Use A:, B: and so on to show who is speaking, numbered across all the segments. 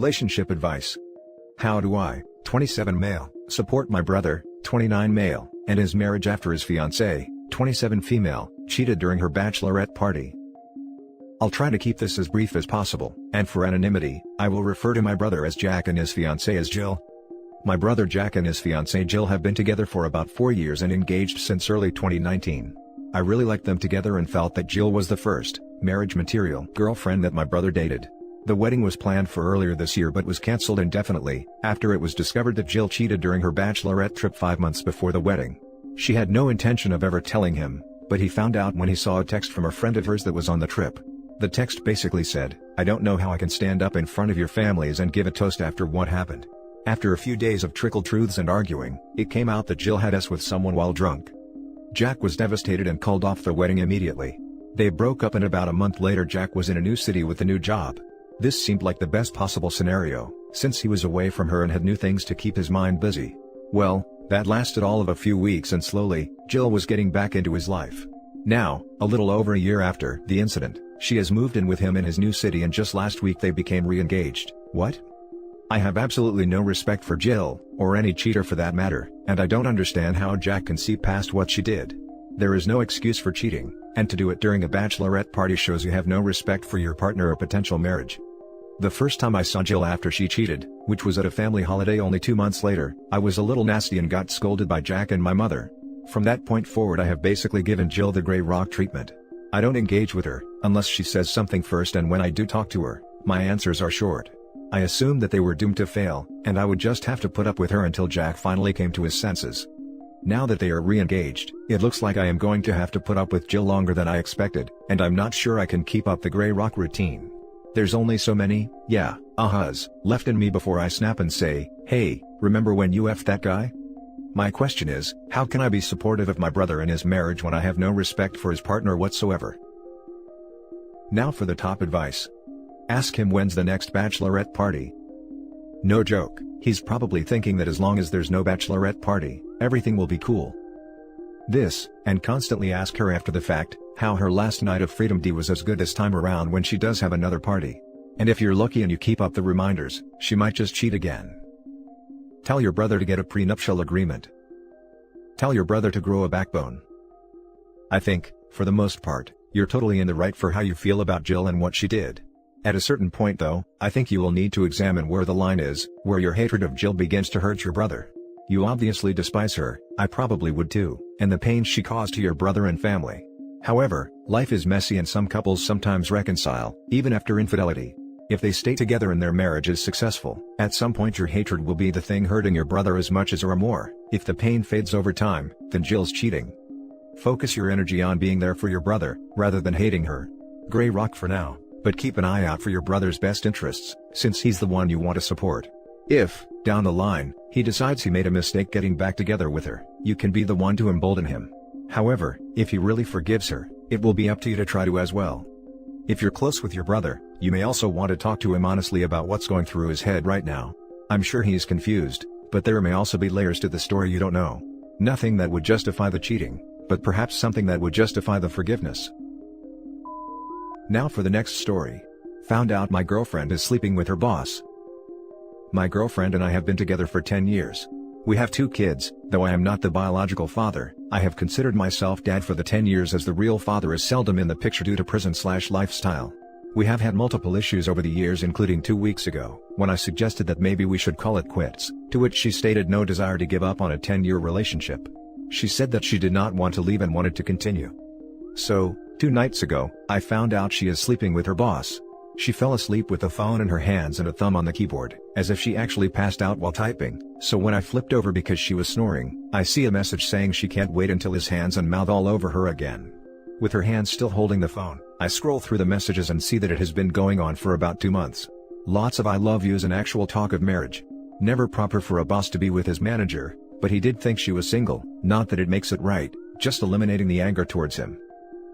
A: Relationship advice. How do I, 27 male, support my brother, 29 male, and his marriage after his fiancée, 27 female, cheated during her bachelorette party? I'll try to keep this as brief as possible, and for anonymity, I will refer to my brother as Jack and his fiancée as Jill. My brother Jack and his fiancée Jill have been together for about 4 years and engaged since early 2019. I really liked them together and felt that Jill was the first, marriage material girlfriend that my brother dated. The wedding was planned for earlier this year but was cancelled indefinitely, after it was discovered that Jill cheated during her bachelorette trip 5 months before the wedding. She had no intention of ever telling him, but he found out when he saw a text from a friend of hers that was on the trip. The text basically said, "I don't know how I can stand up in front of your families and give a toast after what happened." After a few days of trickled truths and arguing, it came out that Jill had sex with someone while drunk. Jack was devastated and called off the wedding immediately. They broke up and about a month later Jack was in a new city with a new job. This seemed like the best possible scenario, since he was away from her and had new things to keep his mind busy. Well, that lasted all of a few weeks and slowly, Jill was getting back into his life. Now, a little over a year after the incident, she has moved in with him in his new city and just last week they became re-engaged. What? I have absolutely no respect for Jill, or any cheater for that matter, and I don't understand how Jack can see past what she did. There is no excuse for cheating, and to do it during a bachelorette party shows you have no respect for your partner or potential marriage. The first time I saw Jill after she cheated, which was at a family holiday only 2 months later, I was a little nasty and got scolded by Jack and my mother. From that point forward I have basically given Jill the gray rock treatment. I don't engage with her, unless she says something first, and when I do talk to her, my answers are short. I assumed that they were doomed to fail, and I would just have to put up with her until Jack finally came to his senses. Now that they are re-engaged, it looks like I am going to have to put up with Jill longer than I expected, and I'm not sure I can keep up the gray rock routine. There's only so many, ahas, left in me before I snap and say, "Hey, remember when you effed that guy?" My question is, how can I be supportive of my brother and his marriage when I have no respect for his partner whatsoever? Now for the top advice. Ask him when's the next bachelorette party. No joke, he's probably thinking that as long as there's no bachelorette party, everything will be cool. This, and constantly ask her after the fact, how her last night of Freedom D was as good this time around when she does have another party. And if you're lucky and you keep up the reminders, she might just cheat again. Tell your brother to get a prenuptial agreement. Tell your brother to grow a backbone. I think, for the most part, you're totally in the right for how you feel about Jill and what she did. At a certain point though, I think you will need to examine where the line is, where your hatred of Jill begins to hurt your brother. You obviously despise her, I probably would too, and the pain she caused to your brother and family. However, life is messy and some couples sometimes reconcile, even after infidelity. If they stay together and their marriage is successful, at some point your hatred will be the thing hurting your brother as much as or more. If the pain fades over time, then Jill's cheating. Focus your energy on being there for your brother, rather than hating her. Gray rock for now, but keep an eye out for your brother's best interests, since he's the one you want to support. If, down the line, he decides he made a mistake getting back together with her, you can be the one to embolden him. However, if he really forgives her, it will be up to you to try to as well. If you're close with your brother, you may also want to talk to him honestly about what's going through his head right now. I'm sure he's confused, but there may also be layers to the story you don't know. Nothing that would justify the cheating, but perhaps something that would justify the forgiveness. Now for the next story. Found out my girlfriend is sleeping with her boss. My girlfriend and I have been together for 10 years. We have 2 kids, though I am not the biological father. I have considered myself dad for the 10 years as the real father is seldom in the picture due to prison/lifestyle. We have had multiple issues over the years, including 2 weeks ago, when I suggested that maybe we should call it quits, to which she stated no desire to give up on a 10-year relationship. She said that she did not want to leave and wanted to continue. So, 2 nights ago, I found out she is sleeping with her boss. She fell asleep with the phone in her hands and a thumb on the keyboard, as if she actually passed out while typing, so when I flipped over because she was snoring, I see a message saying she can't wait until his hands and mouth all over her again. With her hands still holding the phone, I scroll through the messages and see that it has been going on for about 2 months. Lots of I love yous and actual talk of marriage. Never proper for a boss to be with his manager, but he did think she was single, not that it makes it right, just eliminating the anger towards him.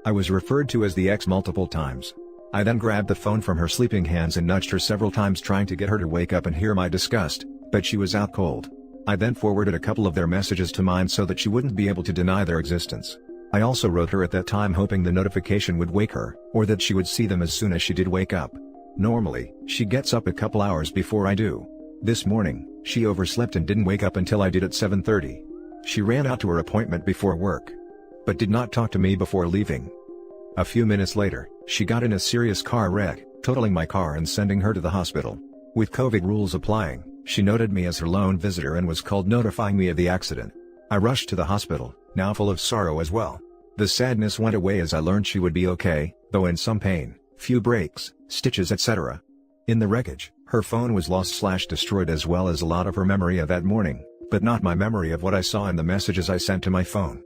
A: I was referred to as the ex multiple times. I then grabbed the phone from her sleeping hands and nudged her several times trying to get her to wake up and hear my disgust, but she was out cold. I then forwarded a couple of their messages to mine so that she wouldn't be able to deny their existence. I also wrote her at that time hoping the notification would wake her, or that she would see them as soon as she did wake up. Normally, she gets up a couple hours before I do. This morning, she overslept and didn't wake up until I did at 7:30. She ran out to her appointment before work, but did not talk to me before leaving. A few minutes later, she got in a serious car wreck, totaling my car and sending her to the hospital. With COVID rules applying, she noted me as her lone visitor and was called notifying me of the accident. I rushed to the hospital, now full of sorrow as well. The sadness went away as I learned she would be okay, though in some pain, few breaks, stitches etc. In the wreckage, her phone was lost/destroyed as well as a lot of her memory of that morning, but not my memory of what I saw in the messages I sent to my phone.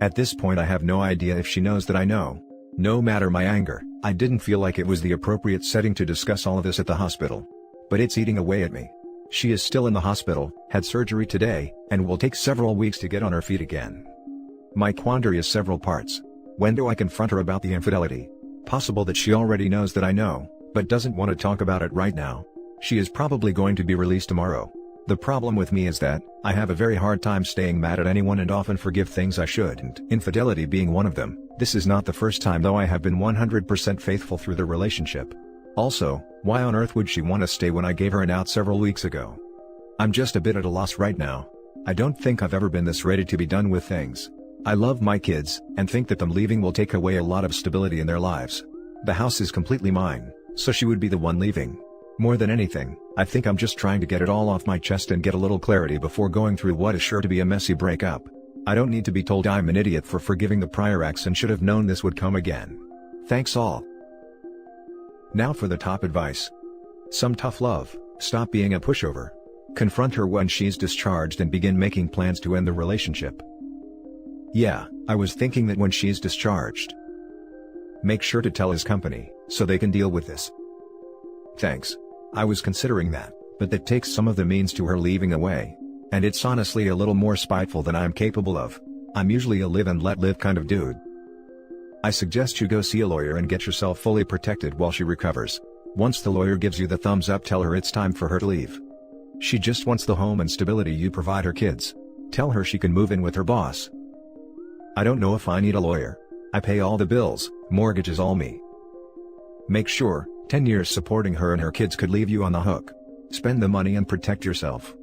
A: At this point I have no idea if she knows that I know. No matter my anger, I didn't feel like it was the appropriate setting to discuss all of this at the hospital. But it's eating away at me. She is still in the hospital, had surgery today, and will take several weeks to get on her feet again. My quandary is several parts. When do I confront her about the infidelity? Possible that she already knows that I know, but doesn't want to talk about it right now. She is probably going to be released tomorrow. The problem with me is that, I have a very hard time staying mad at anyone and often forgive things I shouldn't. Infidelity being one of them. This is not the first time though I have been 100% faithful through the relationship. Also, why on earth would she want to stay when I gave her an out several weeks ago? I'm just a bit at a loss right now. I don't think I've ever been this ready to be done with things. I love my kids, and think that them leaving will take away a lot of stability in their lives. The house is completely mine, so she would be the one leaving. More than anything, I think I'm just trying to get it all off my chest and get a little clarity before going through what is sure to be a messy breakup. I don't need to be told I'm an idiot for forgiving the prior ex and should have known this would come again. Thanks all. Now for the top advice. Some tough love. Stop being a pushover. Confront her when she's discharged and begin making plans to end the relationship. Yeah, I was thinking that when she's discharged. Make sure to tell his company, so they can deal with this. Thanks. I was considering that, but that takes some of the means to her leaving away. And it's honestly a little more spiteful than I'm capable of. I'm usually a live and let live kind of dude. I suggest you go see a lawyer and get yourself fully protected while she recovers. Once the lawyer gives you the thumbs up, tell her it's time for her to leave. She just wants the home and stability you provide her kids. Tell her she can move in with her boss. I don't know if I need a lawyer. I pay all the bills, mortgage is all me. Make sure, 10 years supporting her and her kids could leave you on the hook. Spend the money and protect yourself.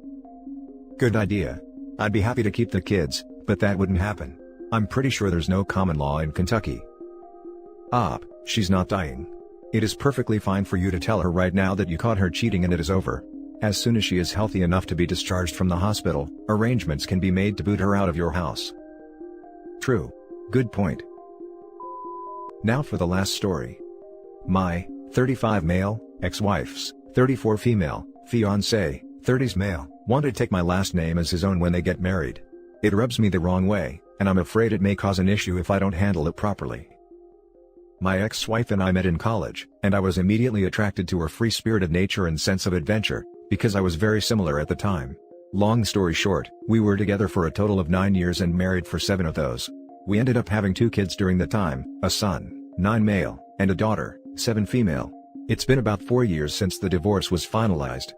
A: Good idea. I'd be happy to keep the kids, but that wouldn't happen. I'm pretty sure there's no common law in Kentucky. She's not dying. It is perfectly fine for you to tell her right now that you caught her cheating and it is over. As soon as she is healthy enough to be discharged from the hospital, arrangements can be made to boot her out of your house. True. Good point. Now for the last story. My 35 male, ex-wife's 34 female, fiancé, 30s male, want to take my last name as his own when they get married. It rubs me the wrong way, and I'm afraid it may cause an issue if I don't handle it properly. My ex-wife and I met in college, and I was immediately attracted to her free-spirited nature and sense of adventure, because I was very similar at the time. Long story short, we were together for a total of 9 years and married for 7 of those. We ended up having 2 kids during the time, a son, 9 male, and a daughter, 7 female. It's been about 4 years since the divorce was finalized.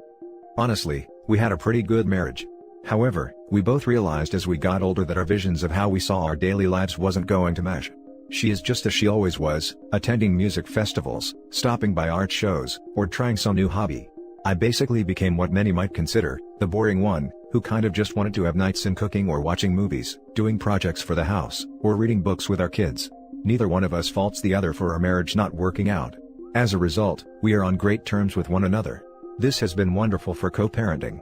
A: Honestly, we had a pretty good marriage. However, we both realized as we got older that our visions of how we saw our daily lives wasn't going to mesh. She is just as she always was, attending music festivals, stopping by art shows, or trying some new hobby. I basically became what many might consider the boring one, who kind of just wanted to have nights in cooking or watching movies, doing projects for the house, or reading books with our kids. Neither one of us faults the other for our marriage not working out. As a result, we are on great terms with one another. This has been wonderful for co-parenting.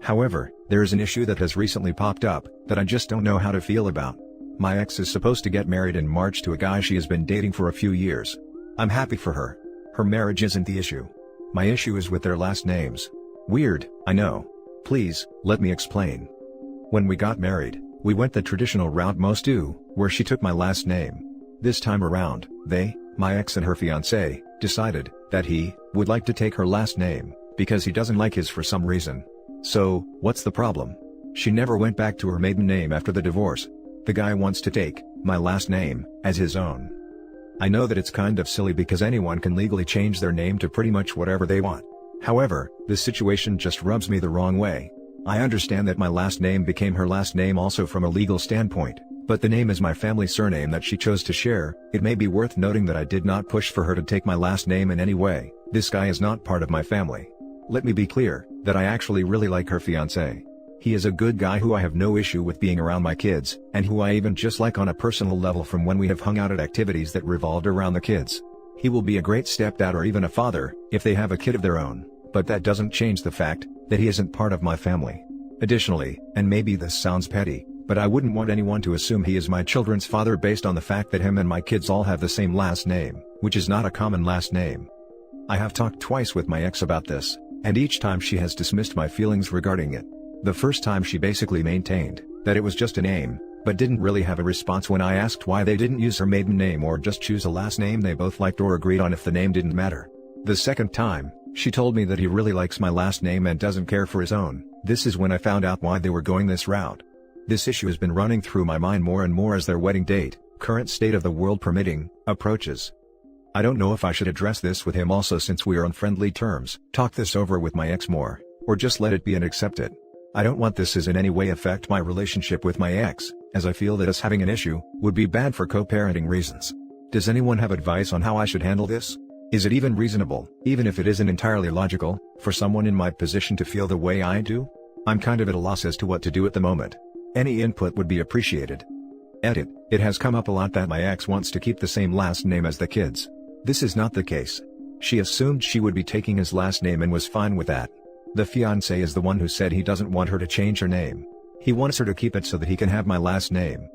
A: However, there is an issue that has recently popped up, that I just don't know how to feel about. My ex is supposed to get married in March to a guy she has been dating for a few years. I'm happy for her. Her marriage isn't the issue. My issue is with their last names. Weird, I know. Please, let me explain. When we got married, we went the traditional route most do, where she took my last name. This time around, they, my ex and her fiancé, decided that he would like to take her last name, because he doesn't like his for some reason. So, what's the problem? She never went back to her maiden name after the divorce. The guy wants to take my last name as his own. I know that it's kind of silly because anyone can legally change their name to pretty much whatever they want. However, this situation just rubs me the wrong way. I understand that my last name became her last name also from a legal standpoint, But the name is my family surname that she chose to share. It may be worth noting that I did not push for her to take my last name in any way. This guy is not part of my family. Let me be clear, that I actually really like her fiancé. He is a good guy who I have no issue with being around my kids, and who I even just like on a personal level from when we have hung out at activities that revolved around the kids. He will be a great stepdad or even a father, if they have a kid of their own, but that doesn't change the fact, that he isn't part of my family. Additionally, and maybe this sounds petty, but I wouldn't want anyone to assume he is my children's father based on the fact that him and my kids all have the same last name, which is not a common last name. I have talked twice with my ex about this, and each time she has dismissed my feelings regarding it. The first time she basically maintained that it was just a name, but didn't really have a response when I asked why they didn't use her maiden name or just choose a last name they both liked or agreed on if the name didn't matter. The second time, she told me that he really likes my last name and doesn't care for his own. This is when I found out why they were going this route. This issue has been running through my mind more and more as their wedding date, current state of the world permitting, approaches. I don't know if I should address this with him also since we are on friendly terms, talk this over with my ex more, or just let it be and accept it. I don't want this as in any way affect my relationship with my ex, as I feel that us having an issue would be bad for co-parenting reasons. Does anyone have advice on how I should handle this? Is it even reasonable, even if it isn't entirely logical, for someone in my position to feel the way I do? I'm kind of at a loss as to what to do at the moment. Any input would be appreciated. Edit: it has come up a lot that my ex wants to keep the same last name as the kids. This is not the case. She assumed she would be taking his last name and was fine with that. The fiancé is the one who said he doesn't want her to change her name. He wants her to keep it so that he can have my last name.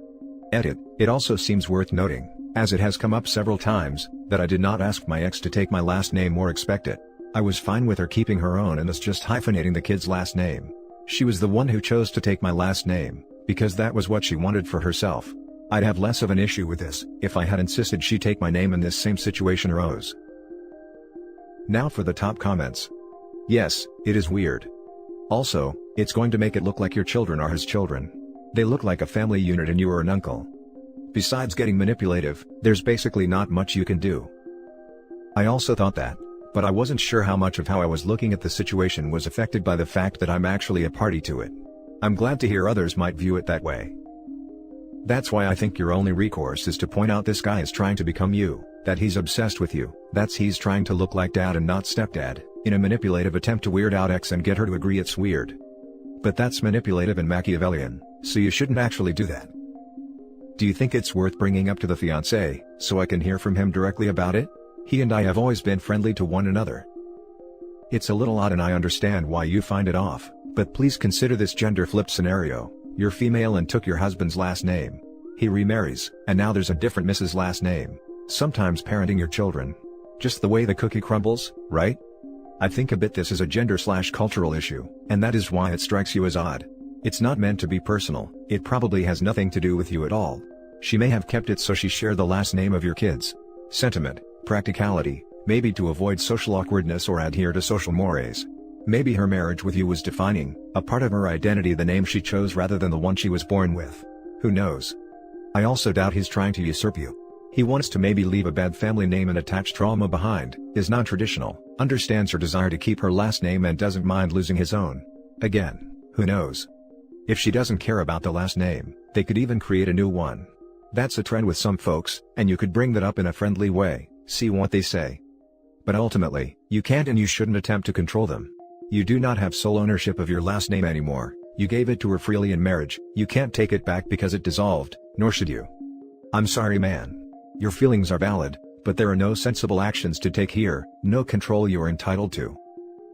A: Edit: it also seems worth noting, as it has come up several times, that I did not ask my ex to take my last name or expect it. I was fine with her keeping her own and us just hyphenating the kid's last name. She was the one who chose to take my last name, because that was what she wanted for herself. I'd have less of an issue with this, if I had insisted she take my name and this same situation arose. Now for the top comments. Yes, it is weird. Also, it's going to make it look like your children are his children. They look like a family unit and you are an uncle. Besides getting manipulative, there's basically not much you can do. I also thought that, but I wasn't sure how much of how I was looking at the situation was affected by the fact that I'm actually a party to it. I'm glad to hear others might view it that way. That's why I think your only recourse is to point out this guy is trying to become you, that he's obsessed with you, that's he's trying to look like dad and not stepdad, in a manipulative attempt to weird out ex and get her to agree it's weird. But that's manipulative and Machiavellian, so you shouldn't actually do that. Do you think it's worth bringing up to the fiancé, so I can hear from him directly about it? He and I have always been friendly to one another. It's a little odd and I understand why you find it off, but please consider this gender flip scenario. You're female and took your husband's last name. He remarries, and now there's a different Mrs. last name. Sometimes parenting your children. Just the way the cookie crumbles, right? I think a bit this is a gender/cultural issue, and that is why it strikes you as odd. It's not meant to be personal, it probably has nothing to do with you at all. She may have kept it so she shared the last name of your kids. Sentiment, practicality, maybe to avoid social awkwardness or adhere to social mores. Maybe her marriage with you was defining, a part of her identity, the name she chose rather than the one she was born with. Who knows? I also doubt he's trying to usurp you. He wants to maybe leave a bad family name and attach trauma behind, is non-traditional, understands her desire to keep her last name and doesn't mind losing his own. Again, who knows? If she doesn't care about the last name, they could even create a new one. That's a trend with some folks, and you could bring that up in a friendly way, see what they say. But ultimately, you can't and you shouldn't attempt to control them. You do not have sole ownership of your last name anymore, you gave it to her freely in marriage, you can't take it back because it dissolved, nor should you. I'm sorry man. Your feelings are valid, but there are no sensible actions to take here, no control you're entitled to.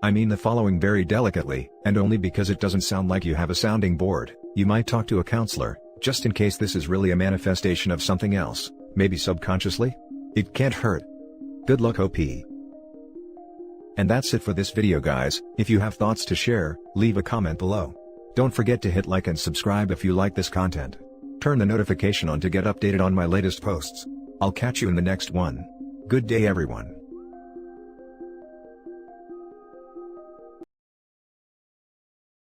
A: I mean the following very delicately, and only because it doesn't sound like you have a sounding board. You might talk to a counselor, just in case this is really a manifestation of something else, maybe subconsciously? It can't hurt. Good luck OP. And that's it for this video guys. If you have thoughts to share, leave a comment below. Don't forget to hit like and subscribe if you like this content. Turn the notification on to get updated on my latest posts. I'll catch you in the next one. Good day everyone.